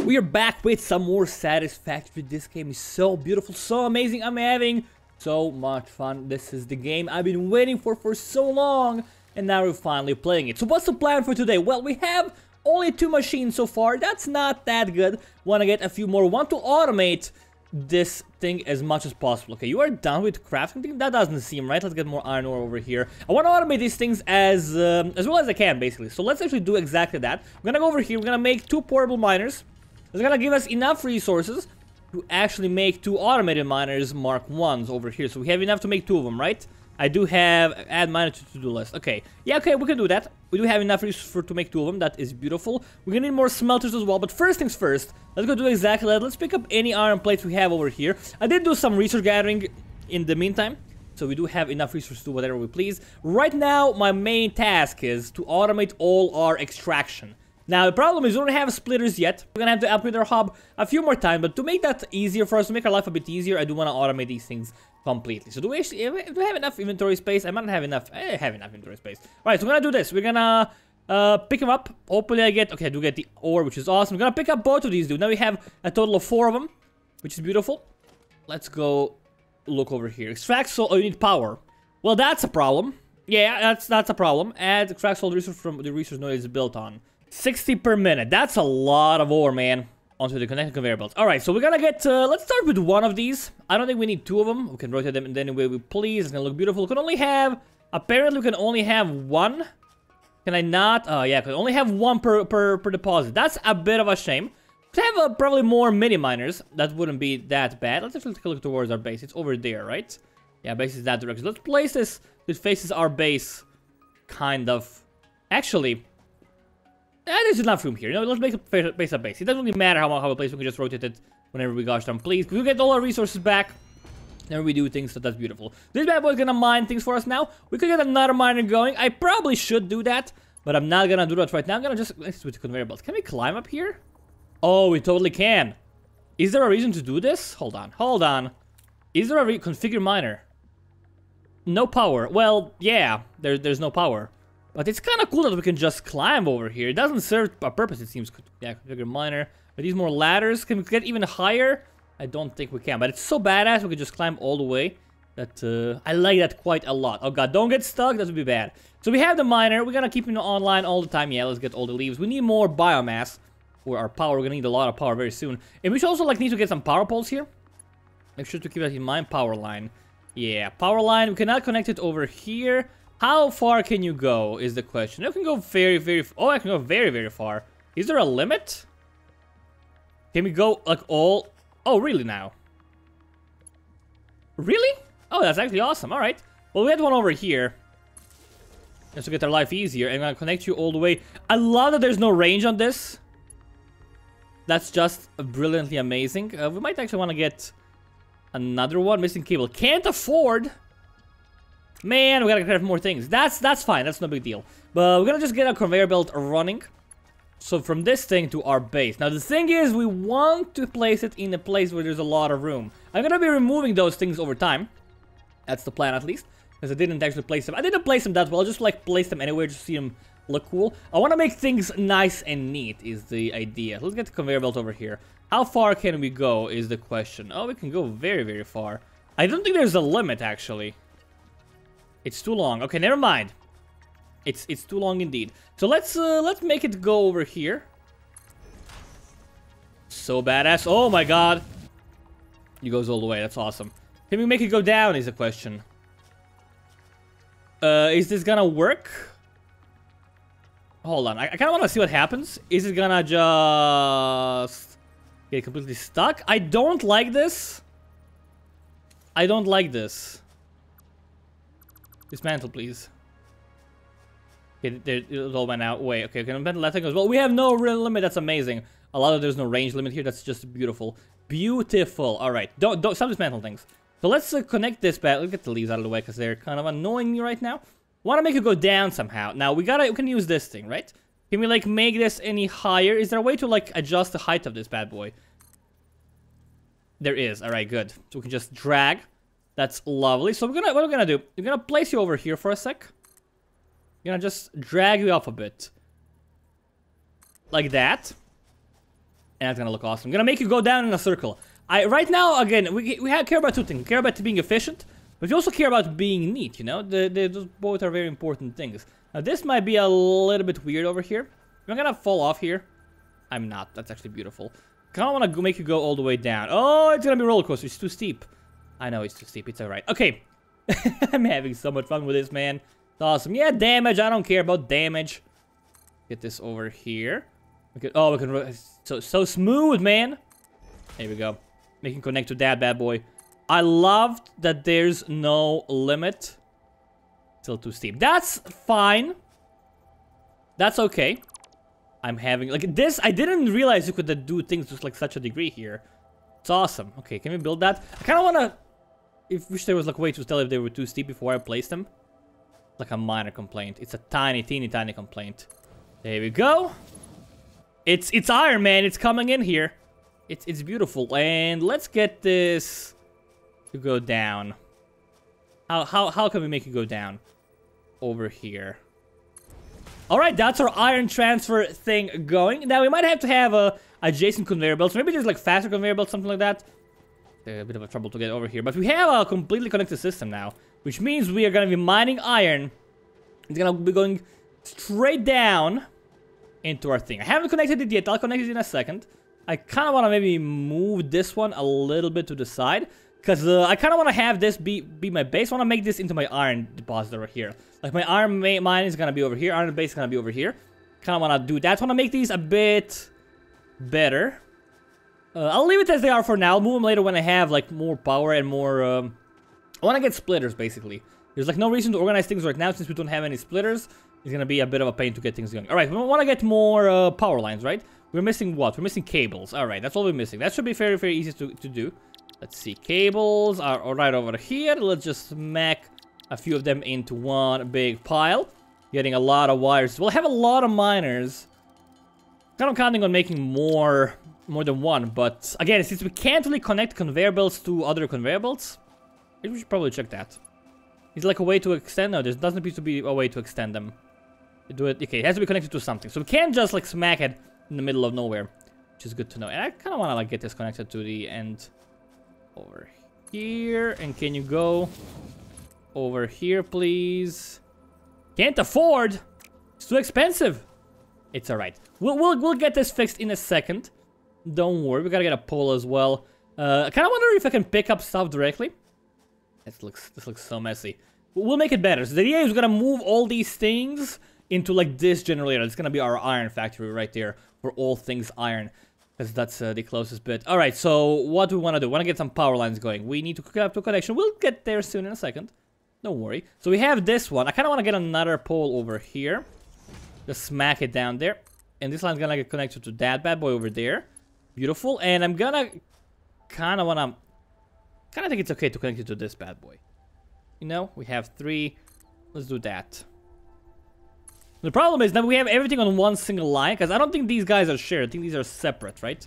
We are back with some more Satisfactory. This game is so beautiful, so amazing. I'm having so much fun. This is the game I've been waiting for so long, and now we're finally playing it. So what's the plan for today? Well, we have only 2 machines so far. That's not that good. Want to get a few more. Want to automate this thing as much as possible. Okay, you are done with crafting? That doesn't seem right. Let's get more iron ore over here. I want to automate these things as well as I can, basically. So let's actually do exactly that. We're gonna go over here. We're gonna make 2 portable miners. It's gonna give us enough resources to actually make 2 automated miners Mark 1s over here. So we have enough to make 2 of them, right? I do have add miner to to-do list. Okay, yeah, okay, we can do that. We do have enough resources to make 2 of them. That is beautiful. We're gonna need more smelters as well. But first things first, let's go do exactly that. Let's pick up any iron plates we have over here. I did do some resource gathering in the meantime, so we do have enough resources to do whatever we please. Right now, my main task is to automate all our extraction. Now, the problem is we don't have splitters yet. We're gonna have to upgrade our hub a few more times, but to make that easier for us, to make our life a bit easier, I do want to automate these things completely. So do we have enough inventory space? I might not have enough. I have enough inventory space. Alright, so we're gonna do this. We're gonna pick them up. Hopefully I get... Okay, I do get the ore, which is awesome. We're gonna pick up both of these, dude. Now we have a total of 4 of them, which is beautiful. Let's go look over here. Extract soul. Oh, you need power. Well, that's a problem. Yeah, that's a problem. Add extract soul resource from the resource node it's built on. 60 per minute. That's a lot of ore, man. Onto the connected conveyor belts. Alright, so we're gonna get... let's start with 1 of these. I don't think we need 2 of them. We can rotate them in any way we please. It's gonna look beautiful. We can only have... Apparently, we can only have 1. Can I not? Oh, yeah. I can only have 1 per deposit. That's a bit of a shame. We have probably more mini miners. That wouldn't be that bad. Let's actually take a look towards our base. It's over there, right? Yeah, base is that direction. Let's place this. It faces our base. Kind of. Actually... there's enough room here. You know, let's make a base a base. It doesn't really matter how we place. We can just rotate it whenever we gosh darn please. We get all our resources back. Then we do things, so that's beautiful. This bad boy's gonna mine things for us now. We could get another miner going. I probably should do that, but I'm not gonna do that right now. I'm gonna just switch to conveyor belts. Can we climb up here? Oh, we totally can. Is there a reason to do this? Hold on, hold on. Is there a configure miner? No power. Well, yeah, there's no power. But it's kind of cool that we can just climb over here. It doesn't serve a purpose, it seems. Yeah, configure miner. Are these more ladders? Can we get even higher? I don't think we can. But it's so badass we can just climb all the way. That I like that quite a lot. Oh god, don't get stuck. That would be bad. So we have the miner. We're gonna keep it online all the time. Yeah, let's get all the leaves. We need more biomass for our power. We're gonna need a lot of power very soon. And we should also need to get some power poles here. Make sure to keep that in mind. Power line. Yeah, power line. We cannot connect it over here. How far can you go is the question. You can go very, very... Oh, I can go very, very far. Is there a limit? Can we go, like, all... Oh, really now? Really? Oh, that's actually awesome. All right. Well, we had one over here. Just to get our life easier. And I'm going to connect you all the way. I love that there's no range on this. That's just brilliantly amazing. We might actually want to get another one. Missing cable. Can't afford... Man, we gotta craft more things. That's fine. That's no big deal. But we're gonna just get a conveyor belt running. So from this thing to our base. Now the thing is, we want to place it in a place where there's a lot of room. I'm gonna be removing those things over time. That's the plan, at least. Because I didn't actually place them. I didn't place them that well. I just like place them anywhere just to see them look cool. I want to make things nice and neat is the idea. Let's get the conveyor belt over here. How far can we go is the question. Oh, we can go very, very far. I don't think there's a limit, actually. It's too long. Okay, never mind. It's too long indeed. So let's make it go over here. So badass. Oh my god. It goes all the way. That's awesome. Can we make it go down is the question. Is this gonna work? Hold on. I kind of want to see what happens. Is it gonna just get completely stuck? I don't like this. I don't like this. Dismantle, please. Okay, it all went out. Wait, okay, can I let it go? Well, we have no real limit. That's amazing. A lot of there's no range limit here. That's just beautiful. Beautiful. All right, don't stop dismantle things. So let's connect this back. Let's get the leaves out of the way because they're kind of annoying me right now. Want to make it go down somehow. Now we can use this thing, right? Can we like make this any higher? Is there a way to like adjust the height of this bad boy? There is. All right, good. So we can just drag. That's lovely. So what we're gonna do? We're gonna place you over here for a sec. We're gonna just drag you up a bit, like that. And that's gonna look awesome. I'm gonna make you go down in a circle. Right now, again, we care about two things. We care about being efficient, but we also care about being neat, you know? Those both are very important things. Now, this might be a little bit weird over here. I'm gonna fall off here. I'm not. That's actually beautiful. Kinda wanna make you go all the way down. Oh, it's gonna be a roller coaster. It's too steep. I know it's too steep. It's alright. Okay. I'm having so much fun with this, man. It's awesome. Yeah, damage. I don't care about damage. Get this over here. We can so smooth, man. There we go. Making connect to that bad boy. I loved that there's no limit. Still too steep. That's fine. That's okay. I'm having like this. I didn't realize you could do things to like such a degree here. It's awesome. Okay, can we build that? I kind of wanna. Wish there was like a way to tell if they were too steep before I placed them. Like a minor complaint. It's a tiny complaint. There we go. It's iron, man. It's coming in here. It's beautiful. And let's get this to go down. How can we make it go down? Over here. Alright, that's our iron transfer thing going. Now we might have to have a adjacent conveyor belts. Maybe there's like faster conveyor belts, something like that. A bit of a trouble to get over here. But we have a completely connected system now. Which means we are going to be mining iron. It's going to be going straight down into our thing. I haven't connected it yet. I'll connect it in a second. I kind of want to maybe move this one a little bit to the side. Because I kind of want to have this be my base. I want to make this into my iron deposit over here. Like my iron mine is going to be over here. Iron base is going to be over here. Kind of want to do that. I want to make these a bit better. I'll leave it as they are for now. I'll move them later when I have like more power and more... I want to get splitters basically. There's like no reason to organize things right now since we don't have any splitters. It's going to be a bit of a pain to get things going. Alright, we want to get more power lines, right? We're missing what? We're missing cables. Alright, that's all we're missing. That should be very, very easy to do. Let's see. Cables are right over here. Let's just smack a few of them into one big pile. Getting a lot of wires. We'll have a lot of miners. Kind of counting on making more than one. But again, since we can't really connect conveyor belts to other conveyor belts, we should probably check that. Is there like a way to extend? No, there doesn't appear to be a way to extend them. Do it. Okay, it has to be connected to something. So we can't just like smack it in the middle of nowhere, which is good to know. And I kind of want to like get this connected to the end over here. And can you go over here, please? Can't afford. It's too expensive. It's all right. We'll get this fixed in a second. Don't worry. We gotta get a pole as well. I kind of wonder if I can pick up stuff directly. This looks so messy. We'll make it better. So the idea is we're gonna move all these things into like this generator. It's gonna be our iron factory right there for all things iron, because that's the closest bit. All right. So what do we want to do? We want to get some power lines going. We need to hook up to connection. We'll get there soon in a second. Don't worry. So we have this one. I kind of want to get another pole over here. Just smack it down there, and this line's gonna get connected to that bad boy over there. Beautiful. And I'm gonna kind of think it's okay to connect it to this bad boy. You know, we have 3. Let's do that. The problem is that we have everything on one single line, because I don't think these guys are shared. I think these are separate, right?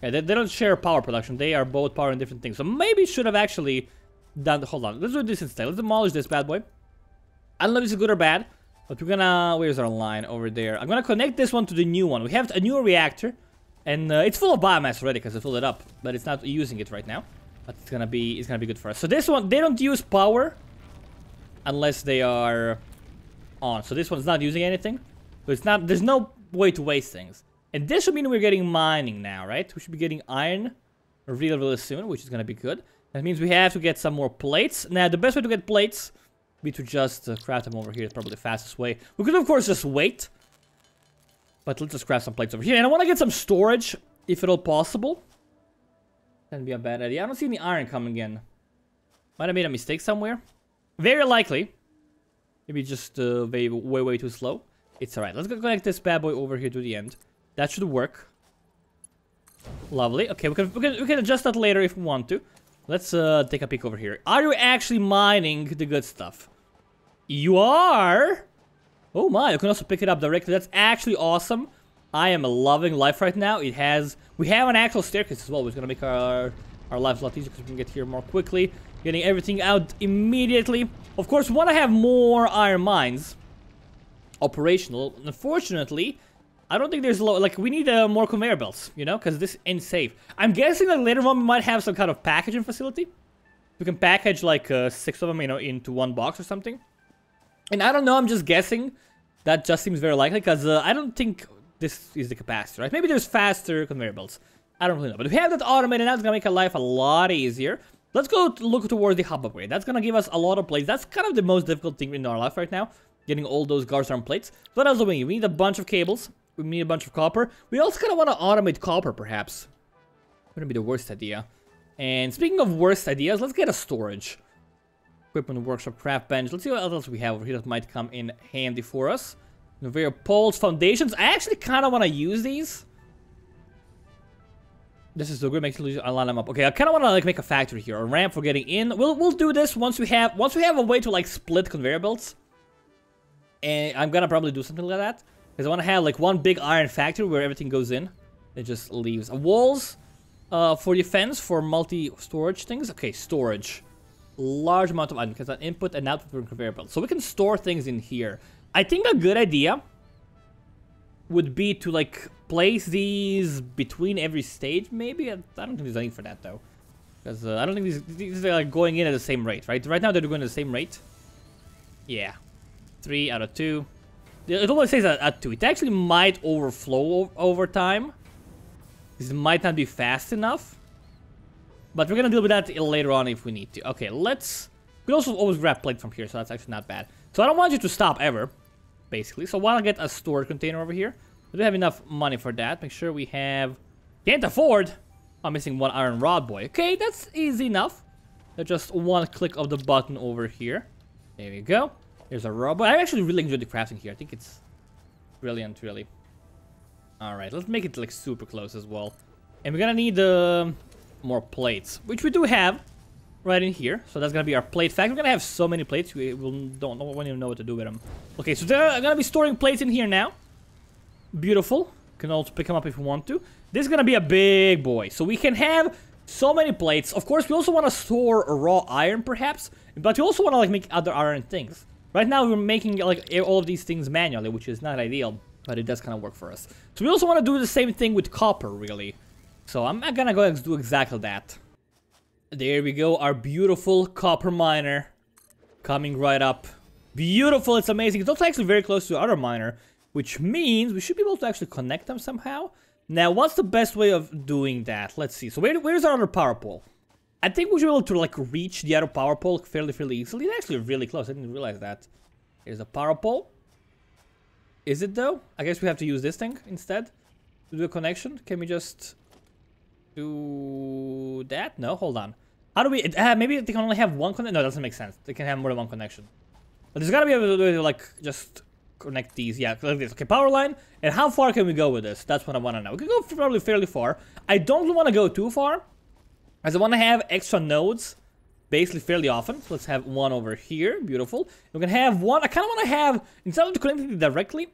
Yeah, they don't share power production. They are both powering different things. So maybe should have actually done... Hold on. Let's do this instead. Let's demolish this bad boy. I don't know if this is good or bad, but we're gonna... Where's our line? Over there. I'm gonna connect this one to the new one. We have a new reactor, and it's full of biomass already because I filled it up, but it's not using it right now. But it's gonna be good for us. So this one, they don't use power unless they are on. So this one's not using anything. So it's not. There's no way to waste things. And this should mean we're getting mining now, right? We should be getting iron really, really soon, which is gonna be good. That means we have to get some more plates. Now the best way to get plates would be to just craft them over here. It's probably the fastest way. We could of course just wait, but let's just craft some plates over here. And I want to get some storage, if at all possible. That'd be a bad idea. I don't see any iron coming in. Might have made a mistake somewhere. Very likely. Maybe just way too slow. It's alright. Let's go connect this bad boy over here to the end. That should work. Lovely. Okay, we can adjust that later if we want to. Let's take a peek over here. Are you actually mining the good stuff? You are! Oh my, you can also pick it up directly. That's actually awesome. I am loving life right now. We have an actual staircase as well, which is going to make our lives a lot easier because we can get here more quickly. Getting everything out immediately. Of course, we want to have more iron mines operational. Unfortunately, I don't think there's like we need more conveyor belts, you know, because this ain't safe. I'm guessing that later on we might have some kind of packaging facility. We can package like 6 of them, you know, into one box or something. And I don't know, I'm just guessing. That just seems very likely because I don't think this is the capacity, right? Maybe there's faster conveyor belts. I don't really know. But if we have that automated now, it's going to make our life a lot easier. Let's go look towards the hub upgrade. That's going to give us a lot of plates. That's kind of the most difficult thing in our life right now. Getting all those guards arm plates. So what else do we need? We need a bunch of cables. We need a bunch of copper. We also kind of want to automate copper, perhaps. Wouldn't be the worst idea. And speaking of worst ideas, let's get a storage. Equipment workshop, craft bench. Let's see what else we have over here that might come in handy for us. Conveyor poles, foundations. I actually kind of want to use these. This is so good. Makes it line them up. Okay, I kind of want to like make a factory here, a ramp for getting in. We'll do this once we have a way to like split conveyor belts. And I'm gonna probably do something like that because I want to have like one big iron factory where everything goes in. It just leaves walls for defense for multi-storage things. Okay, storage. Large amount of items because an input and output for conveyor belt. So we can store things in here. I think a good idea would be to like place these between every stage. Maybe I don't think there's any for that though, because I don't think these are like going in at the same rate, right? Right now they're going at the same rate. Yeah, 3 out of 2. It always says at 2. It actually might overflow over time. This might not be fast enough. But we're gonna deal with that later on if we need to. Okay, let's... We can also always grab plate from here, so that's actually not bad. So I don't want you to stop ever, basically. So why not get a storage container over here? We do have enough money for that. Make sure we have... Can't afford! I'm missing one iron rod, boy. Okay, that's easy enough. There's just one click of the button over here. There we go. There's a rod boy. I actually really enjoy the crafting here. I think it's brilliant, really. Alright, let's make it like super close as well. And we're gonna need more plates, which we do have right in here. So that's gonna be our plate factory. We're gonna have so many plates, we don't even know what to do with them. Okay, so they're gonna be storing plates in here now. Beautiful. Can also pick them up if we want to. This is gonna be a big boy, so we can have so many plates. Of course, we also want to store a raw iron, perhaps, but we also want to like make other iron things. Right now, we're making like all of these things manually, which is not ideal, but it does kind of work for us. So we also want to do the same thing with copper, really. So I'm gonna go and do exactly that. There we go, our beautiful copper miner coming right up. Beautiful, it's amazing. It's also actually very close to the other miner, which means we should be able to actually connect them somehow. Now, what's the best way of doing that? Let's see. So where's our other power pole? I think we should be able to like reach the other power pole fairly easily. It's actually really close. I didn't realize that. Here's a power pole. Is it though? I guess we have to use this thing instead to do a connection. Can we just do that? No, hold on. How do we... maybe they can only have one connection? No, it doesn't make sense. They can have more than one connection. But there's gotta be able to like just connect these. Yeah, like this. Okay, power line. And how far can we go with this? That's what I want to know. We can go probably fairly far. I don't want to go too far, as I want to have extra nodes basically fairly often. So let's have one over here. Beautiful. We're gonna have one. I kind of want to have, instead of connecting it directly,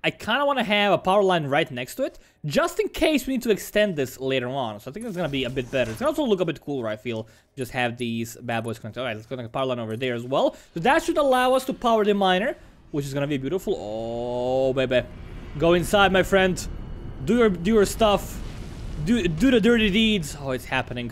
I kind of want to have a power line right next to it, just in case we need to extend this later on. So I think it's gonna be a bit better. It's gonna also look a bit cooler, I feel. Just have these bad boys connected. Alright, let's connect a power line over there as well. So that should allow us to power the miner, which is gonna be beautiful. Oh, baby. Go inside, my friend. Do your stuff. Do the dirty deeds. Oh, it's happening.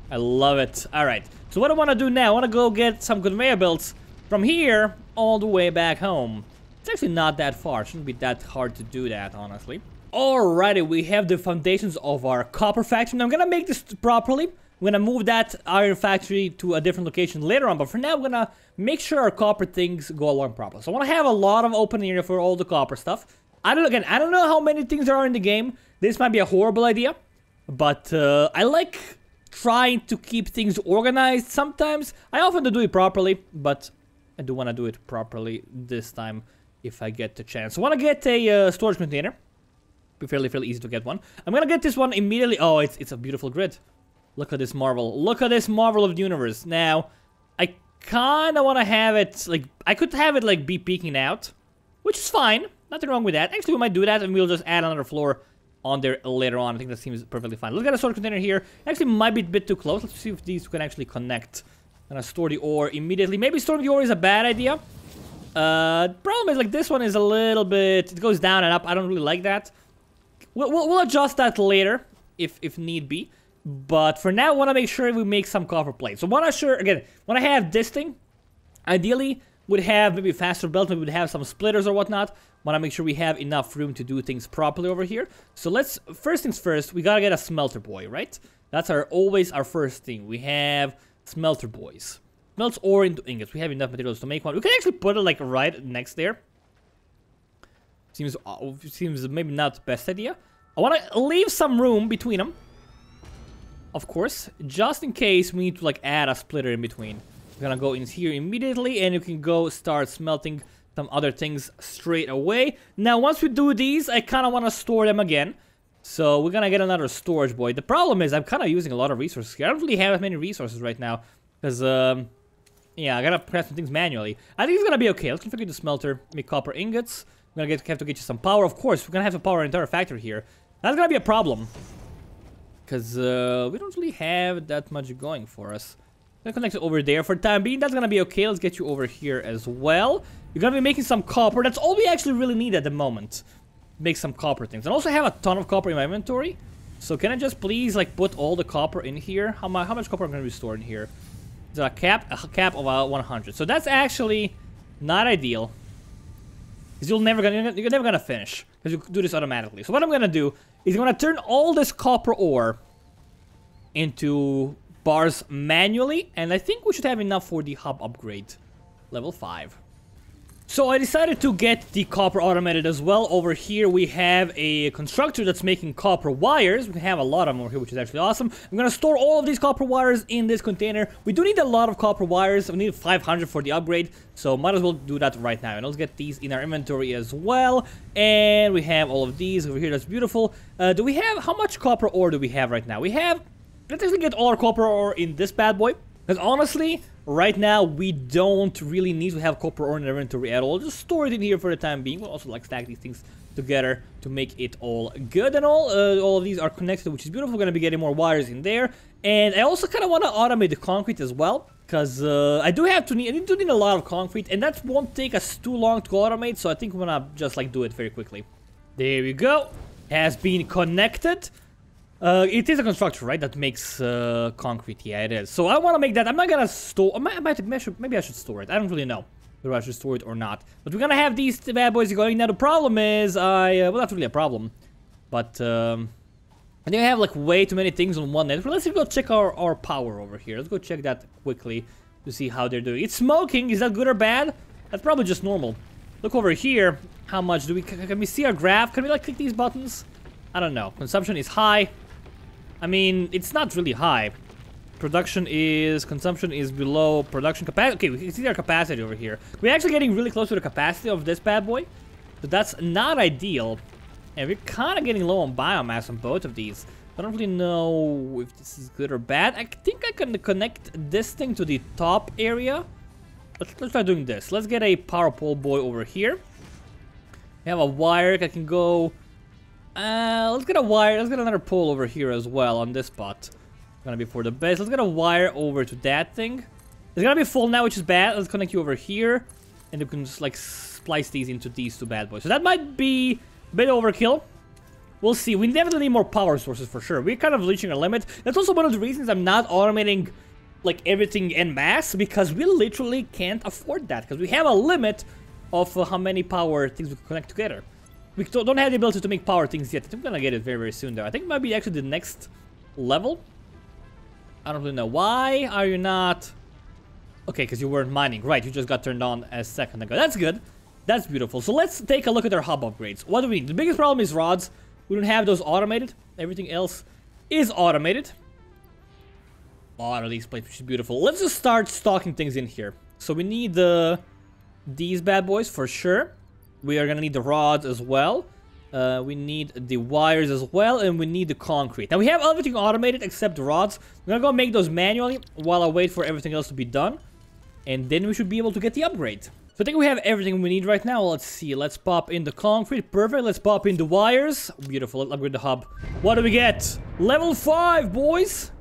I love it. Alright. So what I want to do now, I want to go get some conveyor belts from here all the way back home. It's actually not that far. It shouldn't be that hard to do that, honestly. Alrighty, we have the foundations of our copper factory. Now, I'm gonna make this properly. I'm gonna move that iron factory to a different location later on, but for now, I'm gonna make sure our copper things go along properly. So I want to have a lot of open area for all the copper stuff. I don't know how many things there are in the game. This might be a horrible idea, but I like trying to keep things organized sometimes. I often do it properly, but I do want to do it properly this time if I get the chance. I want to get a storage container. Be fairly easy to get one. I'm gonna get this one immediately. Oh, it's a beautiful grid. Look at this marvel. Look at this marvel of the universe. Now, I kind of want to have it like, I could have it like be peeking out, which is fine. Nothing wrong with that. Actually, we might do that and we'll just add another floor on there later on. I think that seems perfectly fine. Let's get a storage container here. Actually, might be a bit too close. Let's see if these can actually connect. I'm gonna store the ore immediately. Maybe storing the ore is a bad idea. Problem is, like, this one is a little bit... It goes down and up. I don't really like that. We'll adjust that later if need be. But for now, I want to make sure we make some copper plates. So when I have this thing, ideally would have maybe a faster belt, maybe would have some splitters or whatnot. Want to make sure we have enough room to do things properly over here. So first things first, we gotta get a smelter boy, right? That's always our first thing. We have smelter boys. Melts ore into ingots. We have enough materials to make one. We can actually put it like right next there. Seems maybe not the best idea. I want to leave some room between them. Of course, just in case we need to like add a splitter in between. We're gonna go in here immediately, and you can go start smelting some other things straight away. Now, once we do these, I kind of want to store them again. So we're gonna get another storage boy. The problem is I'm kind of using a lot of resources here. I don't really have as many resources right now because yeah, I gotta press some things manually. I think it's gonna be okay. Let's configure the smelter, make copper ingots. We're gonna have to get you some power. Of course, we're gonna have to power our entire factory here. That's gonna be a problem. Because we don't really have that much going for us. I'm gonna connect it over there for the time being. That's gonna be okay. Let's get you over here as well. You're gonna be making some copper. That's all we actually really need at the moment. Make some copper things. And also have a ton of copper in my inventory. So can I just please like put all the copper in here? How much copper am I gonna be storing here? There's a cap of 100. So that's actually not ideal. Because you're never gonna finish. Because you do this automatically. So what I'm gonna do is I'm gonna turn all this copper ore into bars manually, and I think we should have enough for the hub upgrade. Level 5. So I decided to get the copper automated as well. Over here we have a constructor that's making copper wires. We have a lot of them over here, which is actually awesome. I'm gonna store all of these copper wires in this container. We do need a lot of copper wires. We need 500 for the upgrade, so might as well do that right now. And let's get these in our inventory as well. And we have all of these over here. That's beautiful. Do we have, how much copper ore do we have right now? We have, let's actually get all our copper ore in this bad boy. Because honestly, right now, we don't really need to have copper ore in our inventory at all. Just store it in here for the time being. We'll also like stack these things together to make it all good and all. All of these are connected, which is beautiful. We're going to be getting more wires in there. And I also kind of want to automate the concrete as well. Because I do need a lot of concrete. And that won't take us too long to automate. So I think we're going to just like do it very quickly. There we go. Has been connected. It is a constructor, right? That makes concrete. Yeah, it is. So I want to make that. I'm not gonna store. Maybe I should store it. I don't really know whether I should store it or not. But we're gonna have these bad boys going. Now the problem is, well, not really a problem, but I think I have like way too many things on one network. Let's go check our power over here. Let's go check that quickly to see how they're doing. It's smoking. Is that good or bad? That's probably just normal. Look over here. How much do we? Can we see our graph? Can we like click these buttons? I don't know. Consumption is high. I mean, it's not really high. Consumption is below production capacity. Okay, we can see our capacity over here. We're actually getting really close to the capacity of this bad boy. So that's not ideal. And we're kind of getting low on biomass on both of these. I don't really know if this is good or bad. I think I can connect this thing to the top area. Let's try doing this. Let's get a power pole boy over here. We have a wire that can go... let's get a wire. Let's get another pole over here as well on this spot. Gonna be for the base. Let's get a wire over to that thing. It's gonna be full now, which is bad. Let's connect you over here, and you can just like splice these into these two bad boys. So that might be a bit overkill. We'll see. We definitely need more power sources for sure. We're kind of reaching our limit. That's also one of the reasons I'm not automating like everything en masse, because we literally can't afford that, because we have a limit of how many power things we can connect together. We don't have the ability to make power things yet. I think we're gonna get it very, very soon, though. I think it might be actually the next level. I don't really know. Why are you not... Okay, because you weren't mining. Right, you just got turned on a second ago. That's good. That's beautiful. So let's take a look at our hub upgrades. What do we need? The biggest problem is rods. We don't have those automated. Everything else is automated. A lot of these plates, which is beautiful. Let's just start stocking things in here. So we need these bad boys for sure. We are gonna need the rods as well. We need the wires as well, and we need the concrete. Now we have everything automated except the rods. I'm gonna go make those manually while I wait for everything else to be done. And then we should be able to get the upgrade. So I think we have everything we need right now. Let's see. Let's pop in the concrete. Perfect. Let's pop in the wires. Beautiful. Let's upgrade the hub. What do we get? Level 5, boys!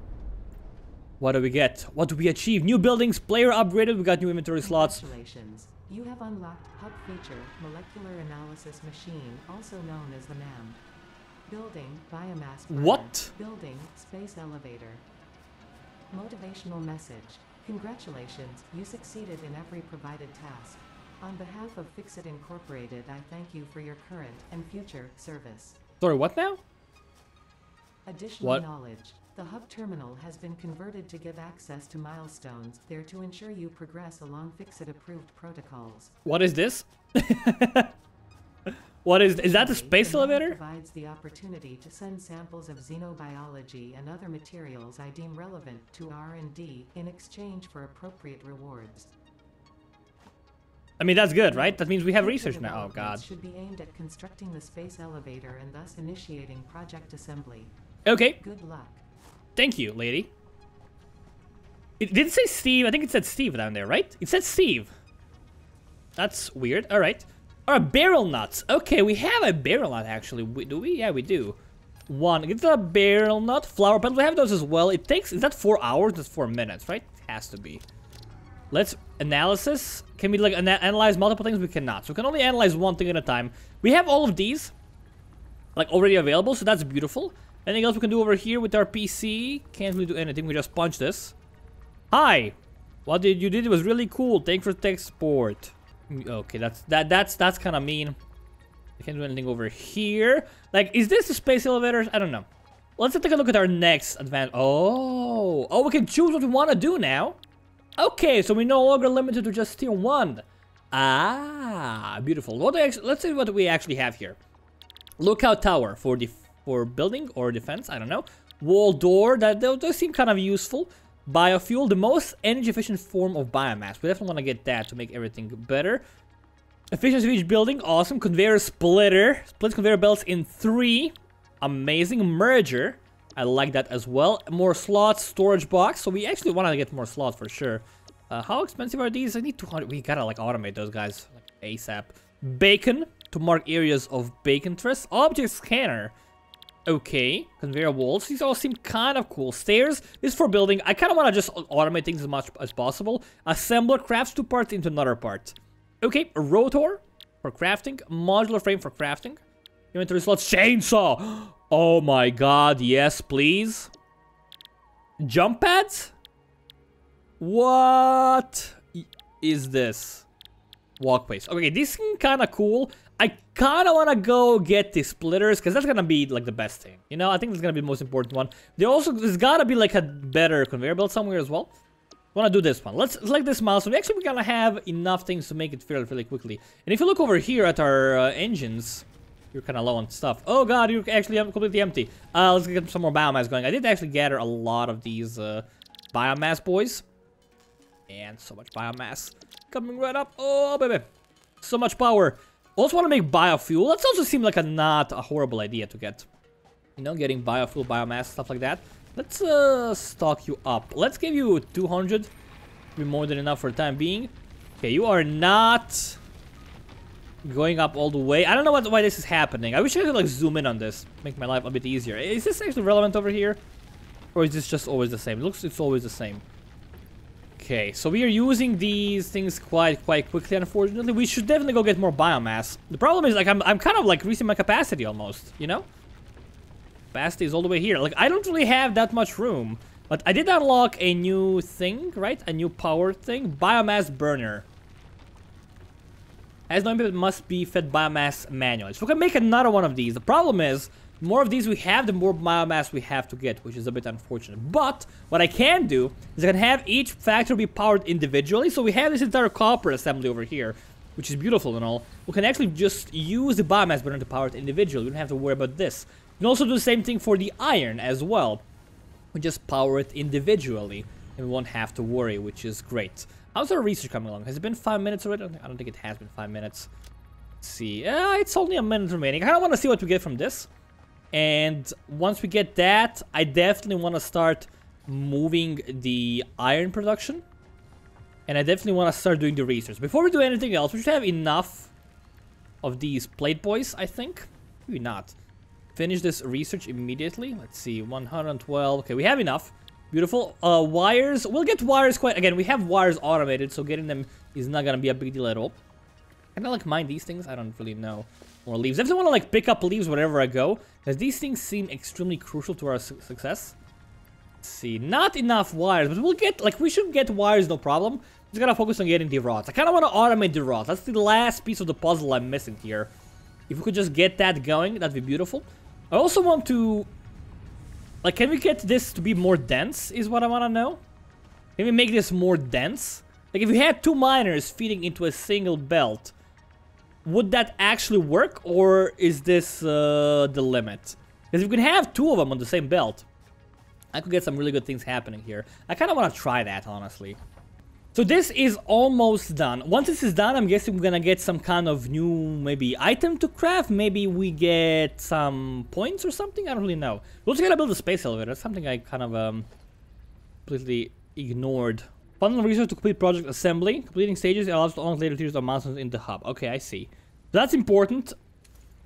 What do we get? What do we achieve? New buildings, player upgraded. We got new inventory slots. Congratulations. You have unlocked Hub Feature, Molecular Analysis Machine, also known as the MAM. Building, biomass burner. What? Building, space elevator. Motivational message. Congratulations, you succeeded in every provided task. On behalf of FICSIT Incorporated, I thank you for your current and future service. Sorry, what now? Additional knowledge. The hub terminal has been converted to give access to milestones, there to ensure you progress along FICSIT-approved protocols. What is this? What is that the space elevator? Provides the opportunity to send samples of xenobiology and other materials I deem relevant to R&D in exchange for appropriate rewards. I mean, that's good, right? That means we have research now. Oh, God. Should be aimed at constructing the space elevator and thus initiating project assembly. Okay. Good luck. Thank you, lady. It did say Steve. I think it said Steve down there, right? It said Steve. That's weird. All right. All right, barrel nuts. Okay, we have a barrel nut, actually. Do we? Yeah, we do. One. Get the barrel nut. Flower petals. We have those as well. It takes... Is that 4 hours? That's 4 minutes, right? It has to be. Let's... Analysis. Can we, like, analyze multiple things? We cannot. So we can only analyze one thing at a time. We have all of these, like, already available, so that's beautiful. Anything else we can do over here with our PC? Can't really do anything. We just punch this. Hi. What did you did was really cool. Thanks for tech support. Okay, that's kind of mean. I can't do anything over here. Like, is this the space elevator? I don't know. Let's take a look at our next advance. Oh, we can choose what we want to do now. Okay, so we're no longer limited to just tier 1. Ah, beautiful. Let's see what we actually have here. Lookout tower for building or defense. I don't know. Wall door. Those seem kind of useful. Biofuel, the most energy-efficient form of biomass. We definitely want to get that to make everything better. Efficiency of each building, awesome. Conveyor splitter. Splits conveyor belts in 3. Amazing. Merger. I like that as well. More slots, storage box. So we actually want to get more slots for sure. How expensive are these? I need 200. We gotta like automate those guys like, ASAP. Bacon to mark areas of bacon interest. Object scanner. Okay, conveyor walls. These all seem kind of cool. Stairs is for building. I kind of want to just automate things as much as possible. Assembler crafts 2 parts into another part. Okay, a rotor for crafting. Modular frame for crafting. Inventory slots. Chainsaw. Oh my god, yes, please. Jump pads? What is this? Walkways. Okay, these seem kind of cool. I kind of want to go get the splitters because that's going to be like the best thing. You know, I think that's going to be the most important one. There's got to be like a better conveyor belt somewhere as well. I want to do this one. Let's select this milestone. Actually, we're going to have enough things to make it fairly quickly. And if you look over here at our engines, you're kind of low on stuff. Oh god, you're actually completely empty. Let's get some more biomass going. I did actually gather a lot of these biomass boys. And so much biomass coming right up. Oh, baby. So much power. Also want to make biofuel. That also seems like not a horrible idea to get. You know, getting biofuel, biomass, stuff like that. Let's stock you up. Let's give you 200. Be more than enough for the time being. Okay, you are not going up all the way. I don't know why this is happening. I wish I could like zoom in on this. Make my life a bit easier. Is this actually relevant over here? Or is this just always the same? It looks it's always the same. Okay, so we are using these things quite quickly, unfortunately. We should definitely go get more biomass. The problem is, like, I'm kind of, like, reaching my capacity almost, you know? Capacity is all the way here. Like, I don't really have that much room. But I did unlock a new thing, right? A new power thing. Biomass burner. As no input must be fed biomass manually. So we can make another one of these. The problem is, the more of these we have, the more biomass we have to get, which is a bit unfortunate. But what I can do is I can have each factory be powered individually. So we have this entire copper assembly over here, which is beautiful and all. We can actually just use the biomass burner to power it individually. We don't have to worry about this. We can also do the same thing for the iron as well. We just power it individually, and we won't have to worry, which is great. How's our research coming along? Has it been 5 minutes already? I don't think it has been 5 minutes. Let's see. It's only a minute remaining. I kind of want to see what we get from this. And once we get that, I definitely want to start moving the iron production. And I definitely want to start doing the research. Before we do anything else, we should have enough of these plate boys, I think. Maybe not. Finish this research immediately. Let's see, 112. Okay, we have enough. Beautiful. Wires. We'll get wires quite... Again, we have wires automated, so getting them is not going to be a big deal at all. Can I, like, mine these things? I don't really know. More leaves. I definitely want to like pick up leaves wherever I go, because these things seem extremely crucial to our success. Let's see, not enough wires, but we'll get, like, we should get wires, no problem. Just gotta focus on getting the rods. I kind of want to automate the rods. That's the last piece of the puzzle I'm missing here. If we could just get that going, that'd be beautiful. I also want to, like, can we get this to be more dense, is what I want to know. Can we make this more dense? Like, if we had 2 miners feeding into a single belt, would that actually work, or is this the limit? Because if we can have 2 of them on the same belt, I could get some really good things happening here. I kind of want to try that, honestly. So this is almost done. Once this is done, I'm guessing we're gonna get some kind of new, maybe, item to craft. Maybe we get some points or something. I don't really know. We're also gonna build a space elevator. That's something I kind of completely ignored. Bundle resource to complete project assembly. Completing stages allows to unlock later tiers of milestones in the hub. Okay, I see. That's important.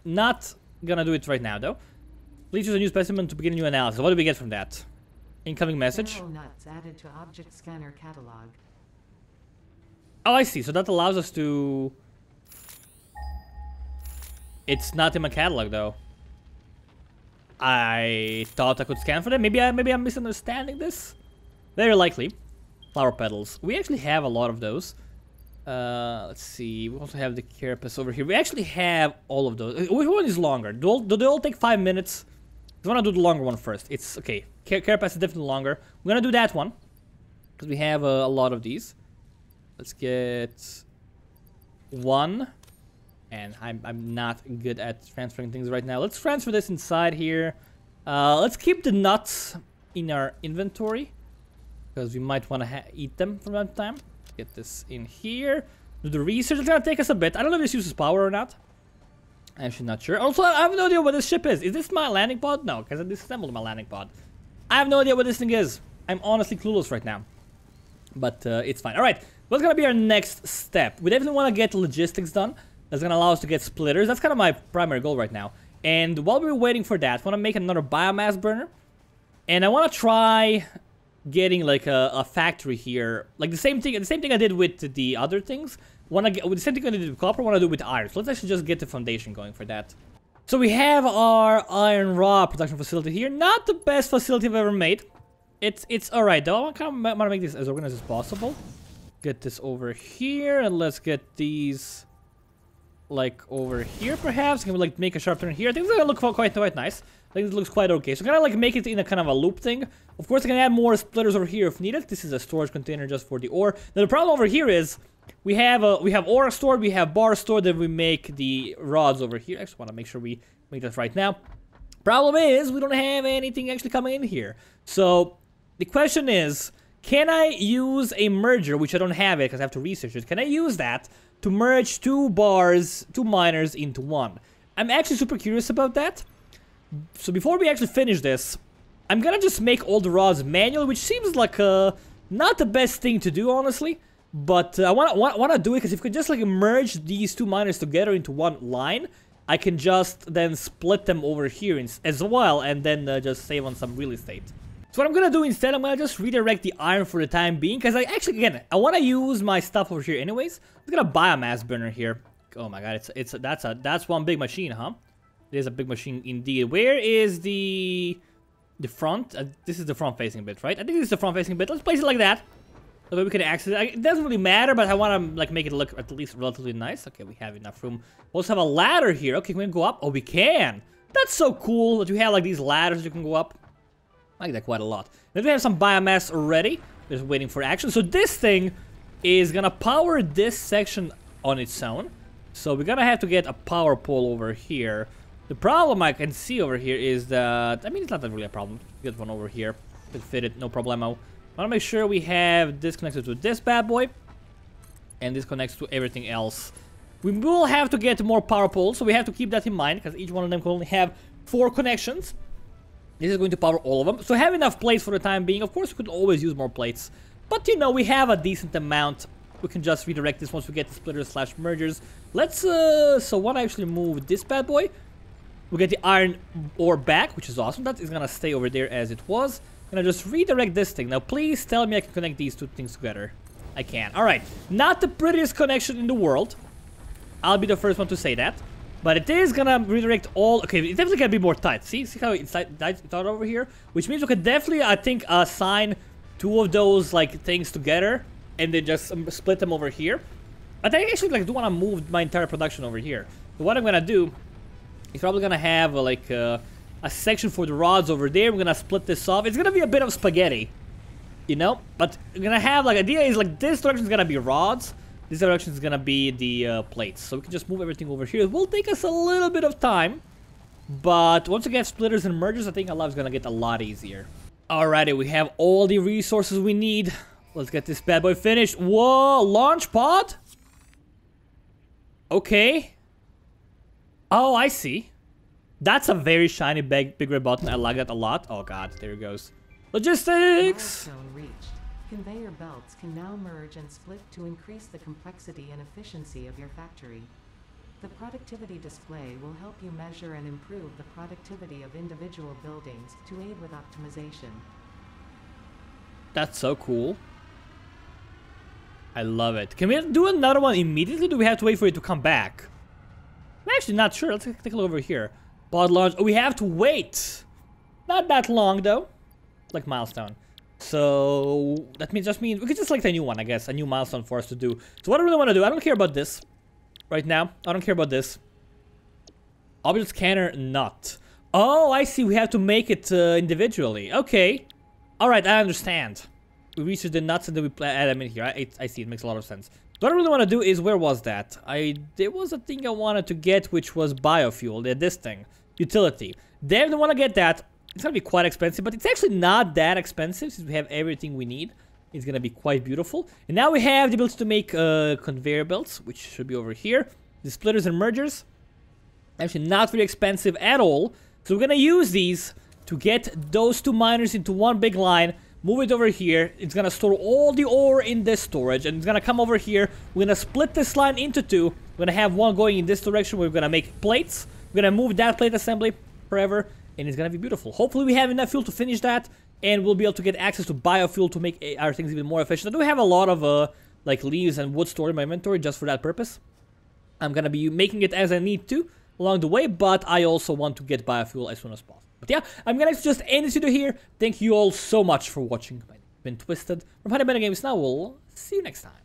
Not gonna do it right now, though. Please use a new specimen to begin a new analysis. What do we get from that? Incoming message. Nuts added to object scanner catalog. Oh, I see. So that allows us to... It's not in my catalog, though. I thought I could scan for that. Maybe I'm misunderstanding this. Very likely. Flower petals. We actually have a lot of those. Let's see. We also have the carapace over here. We actually have all of those. Which one is longer? Do they all take 5 minutes? I want to do the longer one first. It's okay. Carapace is definitely longer. We're gonna do that one because we have a lot of these. Let's get 1. And I'm not good at transferring things right now. Let's transfer this inside here. Let's keep the nuts in our inventory, because we might want to eat them from time to time. Get this in here. Do the research. It's gonna take us a bit. I don't know if this uses power or not. I'm actually not sure. Also, I have no idea what this ship is. Is this my landing pod? No, because I disassembled my landing pod. I have no idea what this thing is. I'm honestly clueless right now. But it's fine. Alright, what's gonna be our next step? We definitely want to get logistics done. That's gonna allow us to get splitters. That's kind of my primary goal right now. And while we're waiting for that, I want to make another biomass burner. And I want to try getting like a factory here, like the same thing I did with the other things. With the same thing I did with copper, I want to do with iron. So let's actually just get the foundation going for that. So we have our iron rod production facility here. Not the best facility I've ever made. It's all right though. I kind of want to make this as organized as possible. Get this over here, and let's get these like over here perhaps. Can we like make a sharp turn here? I think it's gonna look quite nice. I think it looks quite okay. So I'm gonna like make it in a kind of a loop thing. Of course, I can add more splitters over here if needed. This is a storage container just for the ore. Now the problem over here is we have ore stored, we have bar stored, then we make the rods over here. I just want to make sure we make that right now. Problem is we don't have anything actually coming in here. So the question is, can I use a merger, which I don't have it because I have to research it. Can I use that to merge 2 miners into 1? I'm actually super curious about that. So before we actually finish this, I'm gonna just make all the rods manual, which seems like not the best thing to do, honestly. But I wanna do it because if we can just like merge these 2 miners together into 1 line, I can just then split them over here as well, and then just save on some real estate. So what I'm gonna do instead, I'm gonna just redirect the iron for the time being, because I actually, again, I wanna use my stuff over here anyways. Let's get a biomass burner here. Oh my god, that's one big machine, huh? It is a big machine indeed. Where is the front? This is the front facing bit, right? I think this is the front facing bit. Let's place it like that, so that we can access it. It doesn't really matter, but I want to like make it look at least relatively nice. Okay, we have enough room. We also have a ladder here. Okay, can we go up? Oh, we can. That's so cool that you have like these ladders that you can go up. I like that quite a lot. Then we have some biomass already. Just waiting for action. So this thing is gonna power this section on its own. So we're gonna have to get a power pole over here. The problem I can see over here is that, I mean, it's not really a problem. Get one over here. Can fit it, no problemo. I wanna make sure we have this connected to this bad boy. And this connects to everything else. We will have to get more power poles, so we have to keep that in mind, because each one of them can only have 4 connections. This is going to power all of them. So have enough plates for the time being. Of course, we could always use more plates. But, you know, we have a decent amount. We can just redirect this once we get the splitters / mergers. Let's, so one actually move this bad boy. We get the iron ore back, which is awesome. That is gonna stay over there as it was. And I just redirect this thing. Now, please tell me I can connect these 2 things together. I can. Alright. Not the prettiest connection in the world. I'll be the first one to say that. But it is gonna redirect all... Okay, it's definitely gonna be more tight. See how it's tight over here? Which means we could definitely, I think, assign 2 of those, like, things together. And then just split them over here. But I actually, like, do want to move my entire production over here. So what I'm gonna do is probably gonna have, like, a section for the rods over there. We're gonna split this off. It's gonna be a bit of spaghetti. You know? But we're gonna have, like, idea is, like, this direction is gonna be rods. This direction is gonna be the plates. So we can just move everything over here. It will take us a little bit of time. But once we get splitters and mergers, I think our lives gonna get a lot easier. Alrighty, we have all the resources we need. Let's get this bad boy finished. Whoa, launch pod? Okay. Oh, I see. That's a very shiny big red button. I like that a lot. Oh god, there it goes. Logistics! Milestone reached. Conveyor belts can now merge and split to increase the complexity and efficiency of your factory. The productivity display will help you measure and improve the productivity of individual buildings to aid with optimization. That's so cool. I love it. Can we do another one immediately? Do we have to wait for it to come back? I'm actually not sure. Let's take a look over here. Pod launch. Oh, we have to wait. Not that long though. Like milestone. So that just means we could just select a new one, I guess. A new milestone for us to do. So what I really want to do, I don't care about this. Right now. I don't care about this. Object scanner, not. Oh, I see. We have to make it individually. Okay. Alright, I understand. We research the nuts and then we add them in here. I see, it makes a lot of sense. What I really want to do is, where was that? There was a thing I wanted to get, which was biofuel. This thing. Utility. Definitely want to get that. It's going to be quite expensive, but it's actually not that expensive since we have everything we need. It's going to be quite beautiful. And now we have the ability to make conveyor belts, which should be over here. The splitters and mergers. Actually not very expensive at all. So we're going to use these to get those 2 miners into one big line. Move it over here. It's gonna store all the ore in this storage. And it's gonna come over here. We're gonna split this line into 2. We're gonna have one going in this direction. We're gonna make plates. We're gonna move that plate assembly forever. And it's gonna be beautiful. Hopefully we have enough fuel to finish that. And we'll be able to get access to biofuel to make our things even more efficient. I do have a lot of like leaves and wood stored in my inventory just for that purpose. I'm gonna be making it as I need to along the way. But I also want to get biofuel as soon as possible. But yeah, I'm gonna just end this video here. Thank you all so much for watching. I've been Twisted from HoneyBunnyGames. Now we'll see you next time.